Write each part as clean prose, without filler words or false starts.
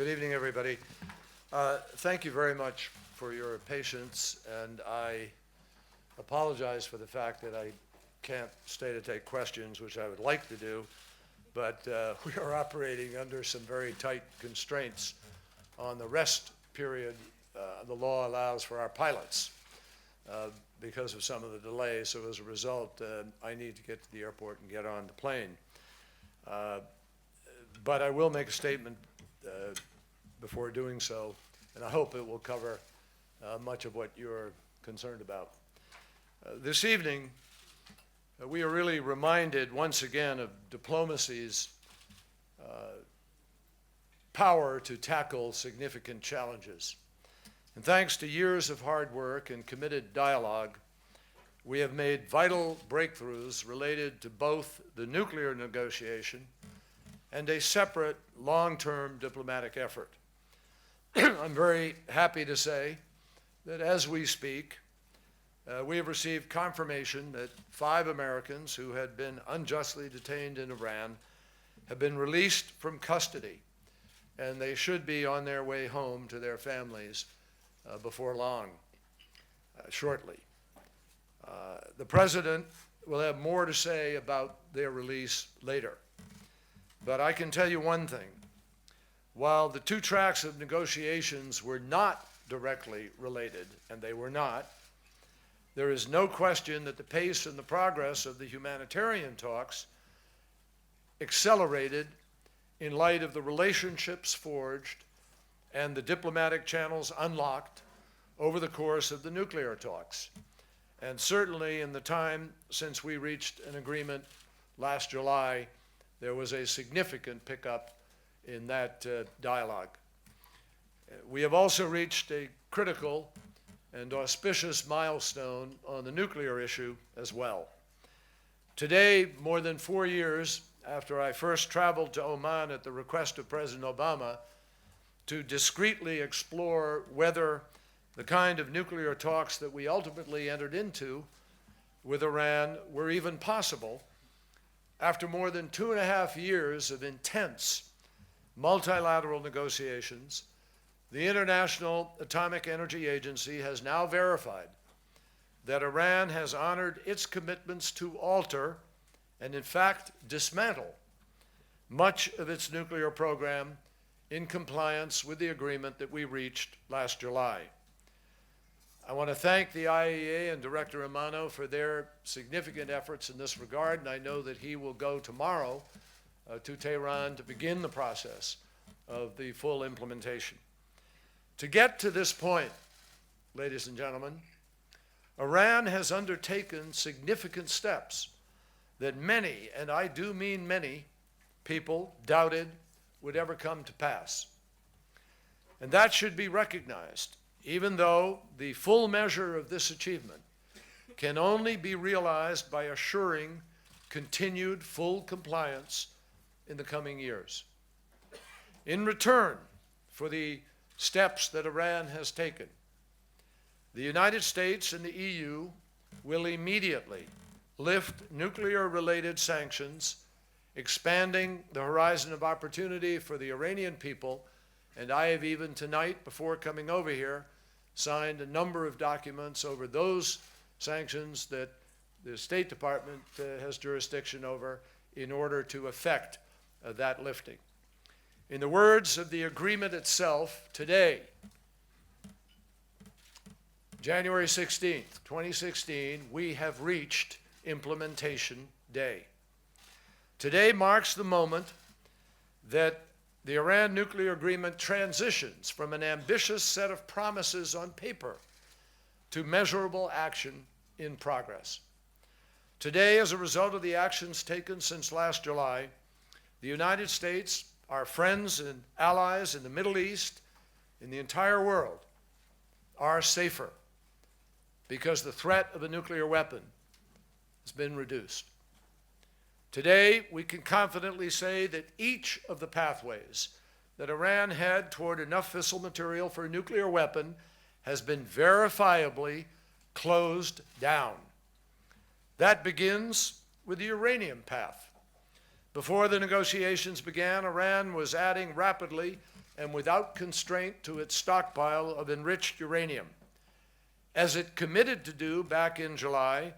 Good evening, everybody. Thank you very much for your patience, and I apologize for the fact that I can't stay to take questions, which I would like to do, but we are operating under some very tight constraints on the rest period the law allows for our pilots because of some of the delays. So as a result, I need to get to the airport and get on the plane. But I will make a statement before doing so, and I hope it will cover much of what you're concerned about. This evening, we are really reminded once again of diplomacy's power to tackle significant challenges. And thanks to years of hard work and committed dialogue, we have made vital breakthroughs related to both the nuclear negotiation and a separate long-term diplomatic effort. I'm very happy to say that as we speak, we have received confirmation that 5 Americans who had been unjustly detained in Iran have been released from custody, and they should be on their way home to their families before long, shortly. The President will have more to say about their release later. But I can tell you one thing. While the 2 tracks of negotiations were not directly related, and they were not, there is no question that the pace and the progress of the humanitarian talks accelerated in light of the relationships forged and the diplomatic channels unlocked over the course of the nuclear talks. And certainly in the time since we reached an agreement last July, there was a significant pickup in that dialogue. We have also reached a critical and auspicious milestone on the nuclear issue as well. Today, more than 4 years after I first traveled to Oman at the request of President Obama to discreetly explore whether the kind of nuclear talks that we ultimately entered into with Iran were even possible, after more than 2.5 years of intense multilateral negotiations, the International Atomic Energy Agency has now verified that Iran has honored its commitments to alter and, in fact, dismantle much of its nuclear program in compliance with the agreement that we reached last July. I want to thank the IAEA and Director Amano for their significant efforts in this regard, and I know that he will go tomorrow to Tehran to begin the process of the full implementation. To get to this point, ladies and gentlemen, Iran has undertaken significant steps that many, and I do mean many, people doubted would ever come to pass. And that should be recognized, even though the full measure of this achievement can only be realized by assuring continued full compliance in the coming years. In return for the steps that Iran has taken, the United States and the EU will immediately lift nuclear-related sanctions, expanding the horizon of opportunity for the Iranian people. And I have even tonight, before coming over here, signed a number of documents over those sanctions that the State Department has jurisdiction over in order to effect that lifting. In the words of the agreement itself, today, January 16th, 2016, we have reached implementation day. Today marks the moment that the Iran nuclear agreement transitions from an ambitious set of promises on paper to measurable action in progress. Today, as a result of the actions taken since last July, the United States, our friends and allies in the Middle East, in the entire world, are safer because the threat of a nuclear weapon has been reduced. Today, we can confidently say that each of the pathways that Iran had toward enough fissile material for a nuclear weapon has been verifiably closed down. That begins with the uranium path. Before the negotiations began, Iran was adding rapidly and without constraint to its stockpile of enriched uranium. As it committed to do back in July,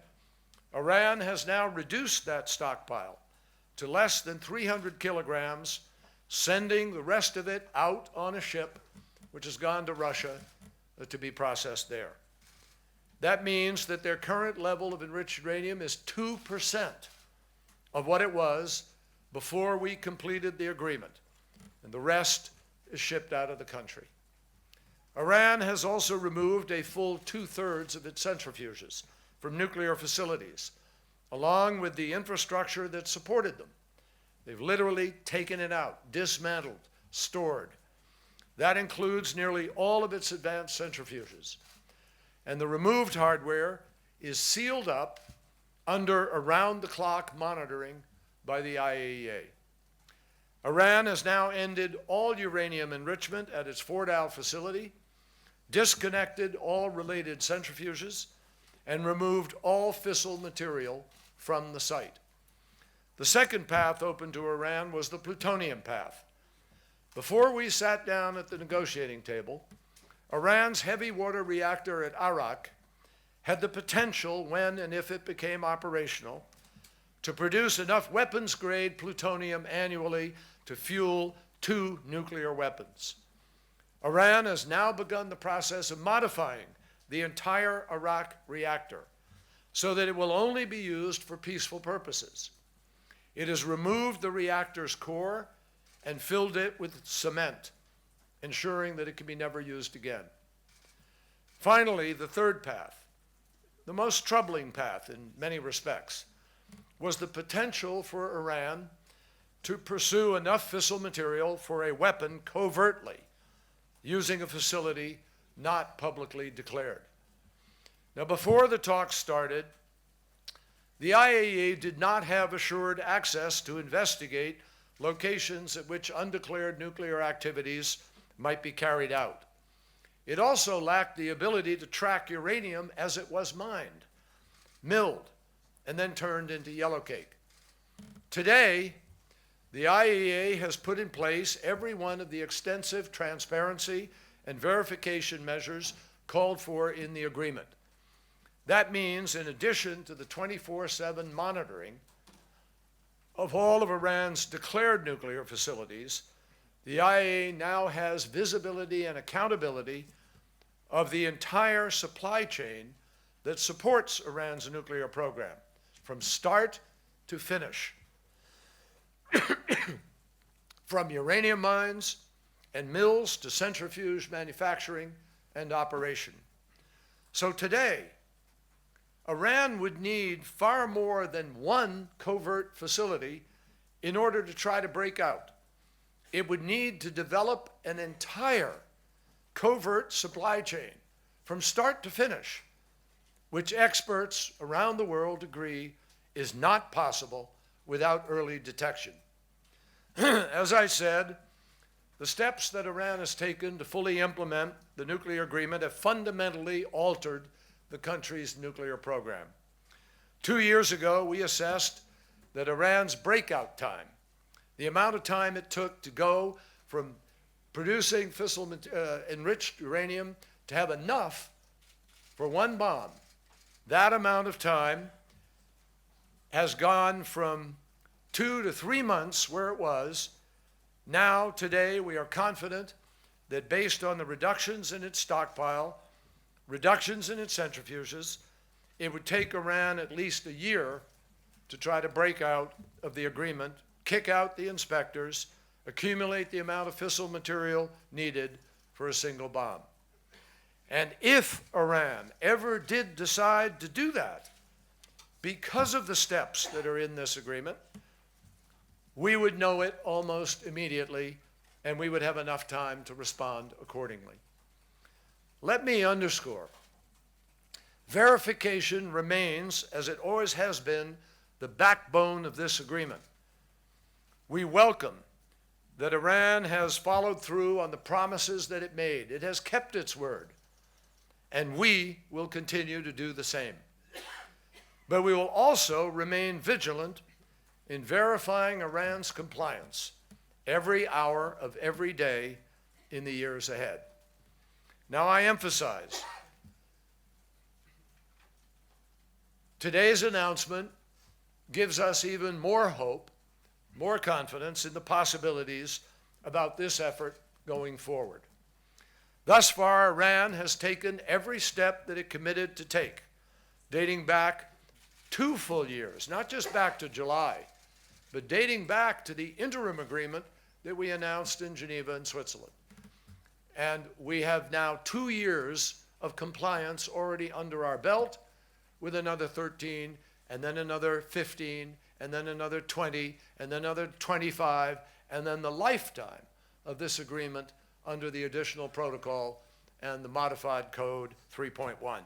Iran has now reduced that stockpile to less than 300 kilograms, sending the rest of it out on a ship which has gone to Russia to be processed there. That means that their current level of enriched uranium is 2% of what it was before we completed the agreement, and the rest is shipped out of the country. Iran has also removed a full 2/3 of its centrifuges from nuclear facilities, along with the infrastructure that supported them. They've literally taken it out, dismantled, stored. That includes nearly all of its advanced centrifuges. And the removed hardware is sealed up under around-the-clock monitoring by the IAEA. Iran has now ended all uranium enrichment at its Fordow facility, disconnected all related centrifuges, and removed all fissile material from the site. The second path open to Iran was the plutonium path. Before we sat down at the negotiating table, Iran's heavy water reactor at Arak had the potential, when and if it became operational, to produce enough weapons-grade plutonium annually to fuel 2 nuclear weapons. Iran has now begun the process of modifying the entire Arak reactor so that it will only be used for peaceful purposes. It has removed the reactor's core and filled it with cement, ensuring that it can be never used again. Finally, the third path, the most troubling path in many respects, was the potential for Iran to pursue enough fissile material for a weapon covertly, using a facility not publicly declared. Now, before the talks started, the IAEA did not have assured access to investigate locations at which undeclared nuclear activities might be carried out. It also lacked the ability to track uranium as it was mined, milled, and then turned into yellowcake. Today, the IAEA has put in place every one of the extensive transparency and verification measures called for in the agreement. That means, in addition to the 24/7 monitoring of all of Iran's declared nuclear facilities, the IAEA now has visibility and accountability of the entire supply chain that supports Iran's nuclear program, from start to finish, from uranium mines and mills to centrifuge manufacturing and operation. So today, Iran would need far more than one covert facility in order to try to break out. It would need to develop an entire covert supply chain from start to finish, which experts around the world agree is not possible without early detection. As I said, the steps that Iran has taken to fully implement the nuclear agreement have fundamentally altered the country's nuclear program. 2 years ago, we assessed that Iran's breakout time, the amount of time it took to go from producing enriched uranium to have enough for one bomb, that amount of time has gone from 2 to 3 months where it was. Now, today, we are confident that based on the reductions in its stockpile, reductions in its centrifuges, it would take Iran at least a year to try to break out of the agreement, kick out the inspectors, accumulate the amount of fissile material needed for a single bomb. And if Iran ever did decide to do that, because of the steps that are in this agreement, we would know it almost immediately, and we would have enough time to respond accordingly. Let me underscore, verification remains, as it always has been, the backbone of this agreement. We welcome that Iran has followed through on the promises that it made. It has kept its word, and we will continue to do the same. But we will also remain vigilant in verifying Iran's compliance every hour of every day in the years ahead. Now, I emphasize, today's announcement gives us even more hope, more confidence in the possibilities about this effort going forward. Thus far, Iran has taken every step that it committed to take, dating back 2 full years, not just back to July, but dating back to the interim agreement that we announced in Geneva in Switzerland. And we have now 2 years of compliance already under our belt, with another 13, and then another 15, and then another 20, and then another 25, and then the lifetime of this agreement under the additional protocol and the modified code 3.1.